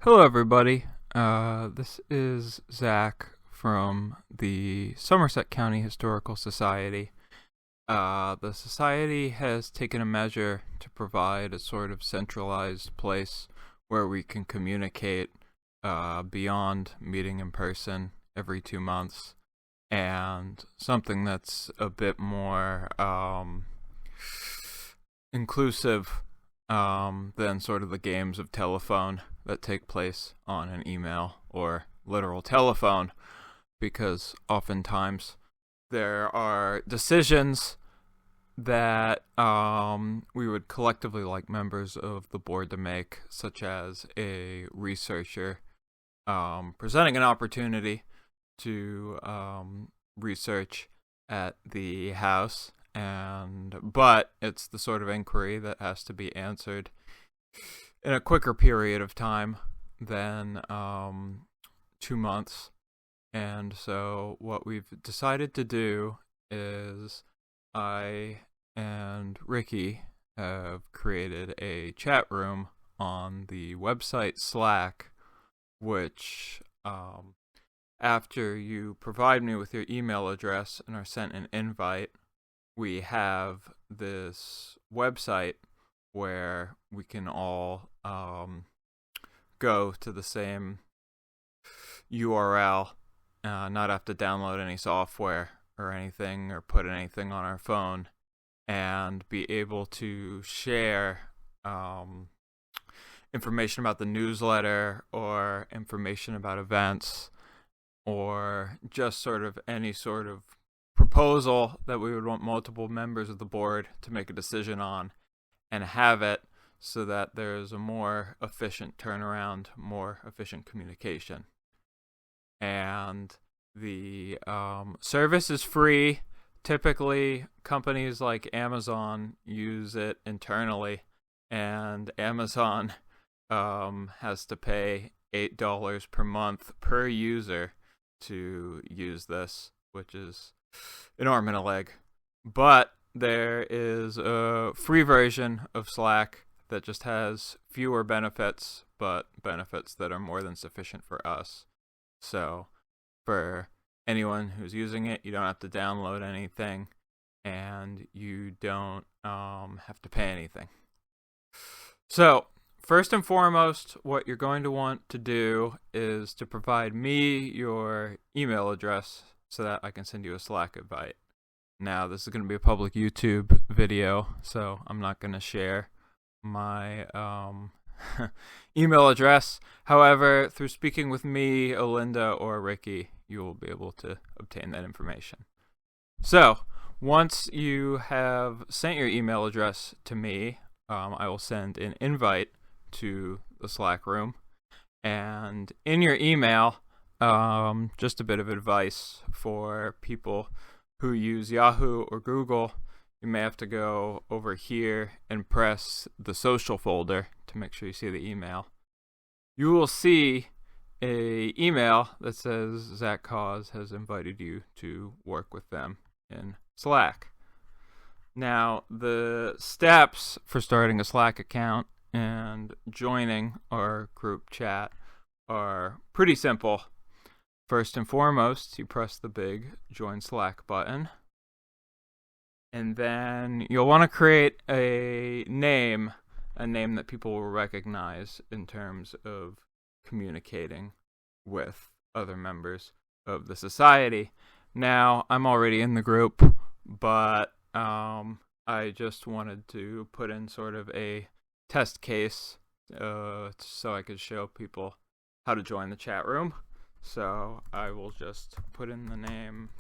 Hello, everybody. This is Zach from the Somerset County Historical Society. The Society has taken a measure to provide a sort of centralized place where we can communicate beyond meeting in person every 2 months, and something that's a bit more inclusive than sort of the games of telephone that take place on an email or literal telephone, because oftentimes there are decisions that we would collectively like members of the board to make, such as a researcher presenting an opportunity to research at the house, but it's the sort of inquiry that has to be answered in a quicker period of time than 2 months. And so what we've decided to do is I and Ricky have created a chat room on the website Slack, which after you provide me with your email address and are sent an invite, we have this website where we can all go to the same URL, not have to download any software or anything or put anything on our phone, and be able to share information about the newsletter or information about events or just sort of any sort of proposal that we would want multiple members of the board to make a decision on, and have it so that there's a more efficient turnaround, more efficient communication. And the service is free. Typically, companies like Amazon use it internally, and Amazon has to pay $8 per month per user to use this, which is an arm and a leg. But there is a free version of Slack that just has fewer benefits, but benefits that are more than sufficient for us. So for anyone who's using it, you don't have to download anything, and you don't have to pay anything. So first and foremost, what you're going to want to do is to provide me your email address so that I can send you a Slack invite. Now, this is going to be a public YouTube video, so I'm not going to share my email address. However, through speaking with me, Olinda, or Ricky, you will be able to obtain that information. So, once you have sent your email address to me, I will send an invite to the Slack room. And in your email, just a bit of advice for people who use Yahoo or Google. You may have to go over here and press the social folder to make sure you see the email. You will see a email that says Zach Cause has invited you to work with them in Slack. Now, the steps for starting a Slack account and joining our group chat are pretty simple. First and foremost, you press the big Join Slack button, and then you'll want to create a name that people will recognize in terms of communicating with other members of the society. Now, I'm already in the group, but I just wanted to put in sort of a test case so I could show people how to join the chat room. So I will just put in the name,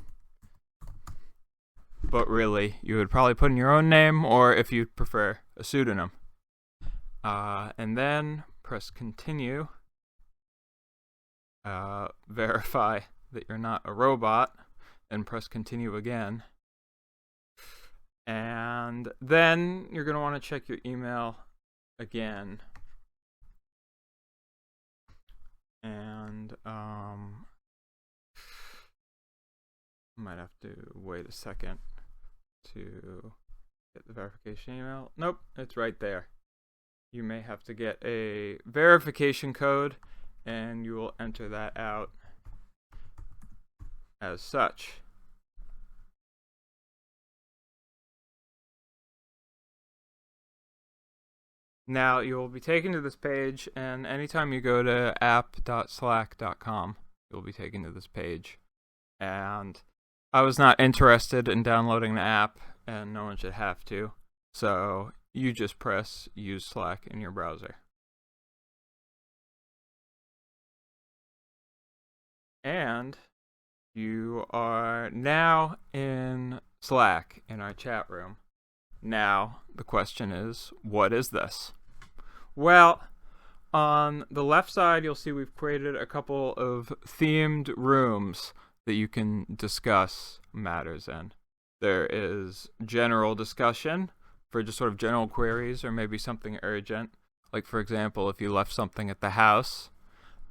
but really you would probably put in your own name, or if you prefer, a pseudonym. And then press continue. Verify that you're not a robot, and press continue again. And then you're going to want to check your email again. And might have to wait a second to get the verification email. Nope, it's right there. you may have to get a verification code, and you will enter that out as such. Now you will be taken to this page, and anytime you go to app.slack.com, you'll be taken to this page. And I was not interested in downloading the app, and no one should have to. So you just press use Slack in your browser. And you are now in Slack in our chat room. Now the question is, what is this? Well, on the left side, you'll see we've created a couple of themed rooms that you can discuss matters in. There is general discussion for just sort of general queries or maybe something urgent. Like, for example, if you left something at the house.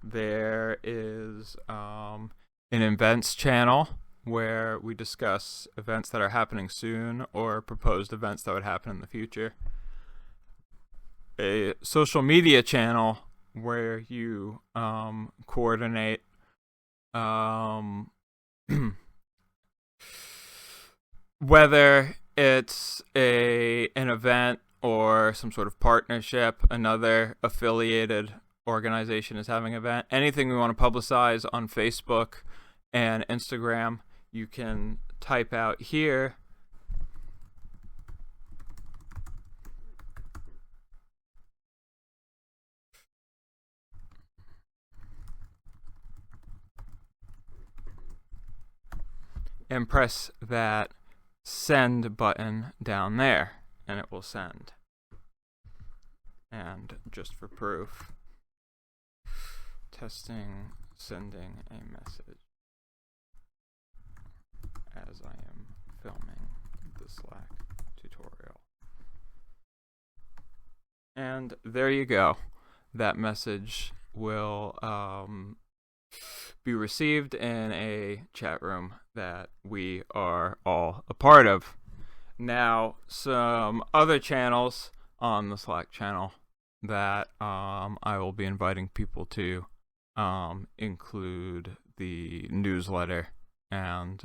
There is an events channel where we discuss events that are happening soon or proposed events that would happen in the future. A social media channel where you coordinate whether it's an event or some sort of partnership, another affiliated organization is having an event. Anything we want to publicize on Facebook and Instagram, you can type out here. And press that send button down there, and it will send. And just for proof, testing, sending a message as I am filming the Slack tutorial. And there you go. That message will be received in a chat room that we are all a part of. Now, some other channels on the Slack channel that I will be inviting people to include the newsletter, and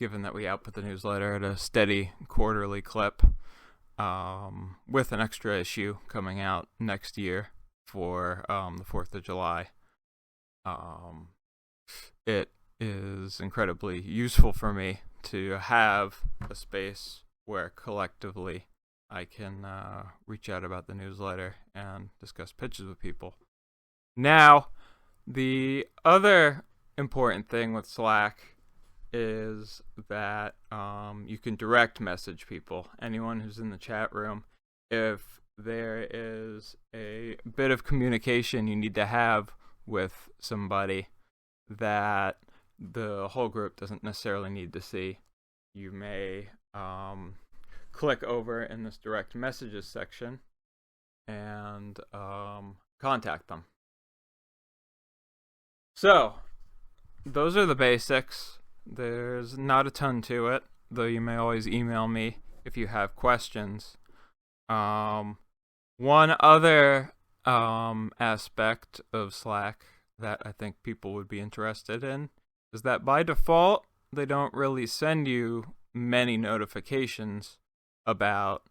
given that we output the newsletter at a steady quarterly clip, with an extra issue coming out next year for the 4th of July, it is incredibly useful for me to have a space where collectively I can reach out about the newsletter and discuss pitches with people. Now, the other important thing with Slack is that you can direct message people, anyone who's in the chat room. If there is a bit of communication you need to have with somebody that the whole group doesn't necessarily need to see, you may click over in this direct messages section and contact them. So, those are the basics. There's not a ton to it, though you may always email me if you have questions. One other aspect of Slack that I think people would be interested in is that by default, they don't really send you many notifications about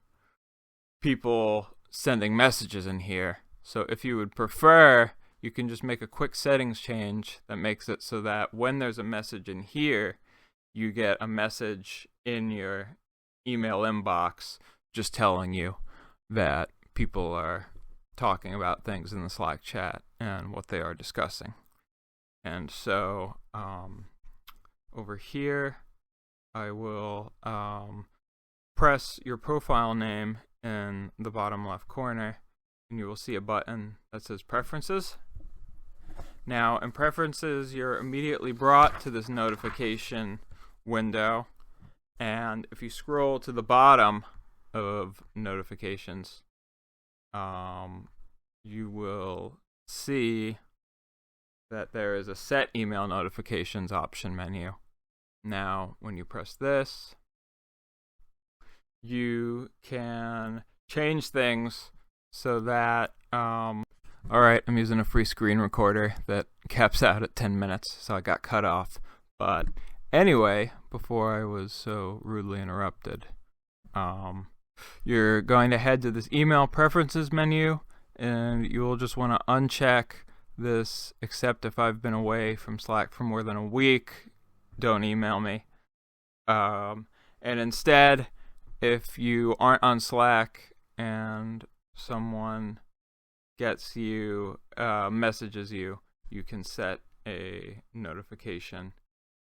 people sending messages in here. So if you would prefer, you can just make a quick settings change that makes it so that when there's a message in here, you get a message in your email inbox just telling you that people are talking about things in the Slack chat and what they are discussing. And so over here, I will press your profile name in the bottom left corner, and you will see a button that says Preferences. Now, in Preferences, you're immediately brought to this notification window, and if you scroll to the bottom of notifications, you will see that there is a Set Email Notifications option menu. Now, when you press this, you can change things so that alright, I'm using a free screen recorder that caps out at 10 minutes, so I got cut off. But anyway, before I was so rudely interrupted, you're going to head to this email preferences menu, and you will just want to uncheck this except if I've been away from Slack for more than a week, don't email me. And instead, if you aren't on Slack and someone gets you, messages you, you can set a notification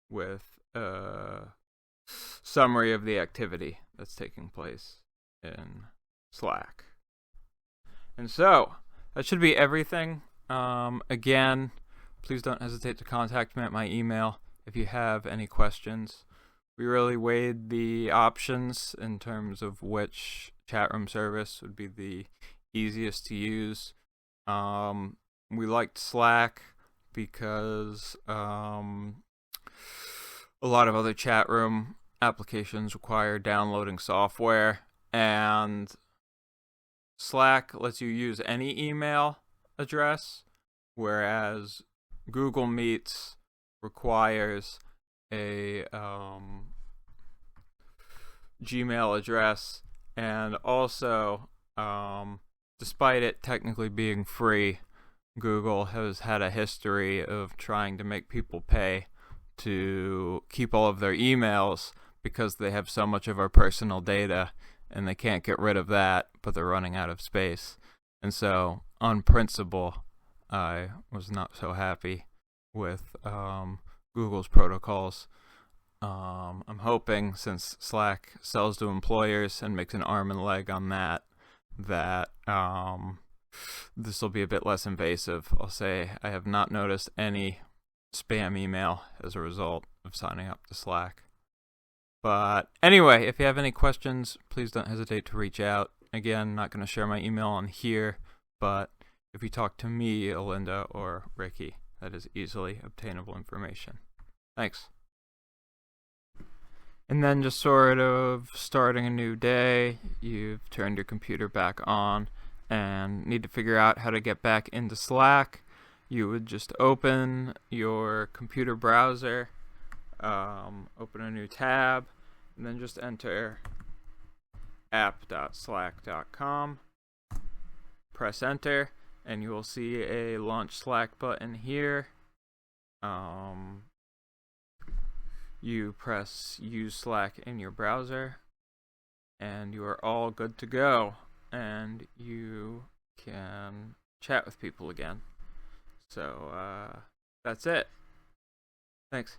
with a summary of the activity that's taking place in Slack. And so, that should be everything. Again, please don't hesitate to contact me at my email if you have any questions. We really weighed the options in terms of which chat room service would be the easiest to use. We liked Slack because a lot of other chat room applications require downloading software, and Slack lets you use any email address, whereas Google Meets requires a Gmail address, and also despite it technically being free, Google has had a history of trying to make people pay to keep all of their emails because they have so much of our personal data and they can't get rid of that, but they're running out of space. And so, on principle, I was not so happy with Google's protocols. I'm hoping, since Slack sells to employers and makes an arm and leg on that, that this will be a bit less invasive. I'll say I have not noticed any spam email as a result of signing up to Slack. But anyway, if you have any questions, please don't hesitate to reach out. Again, not going to share my email on here, but if you talk to me, Alinda, or Ricky, that is easily obtainable information. Thanks. And then just sort of starting a new day, you've turned your computer back on and need to figure out how to get back into Slack. You would just open your computer browser, open a new tab, and then just enter app.slack.com. Press enter, and you will see a launch Slack button here. You press use Slack in your browser, and you are all good to go, and you can chat with people again. So that's it. Thanks.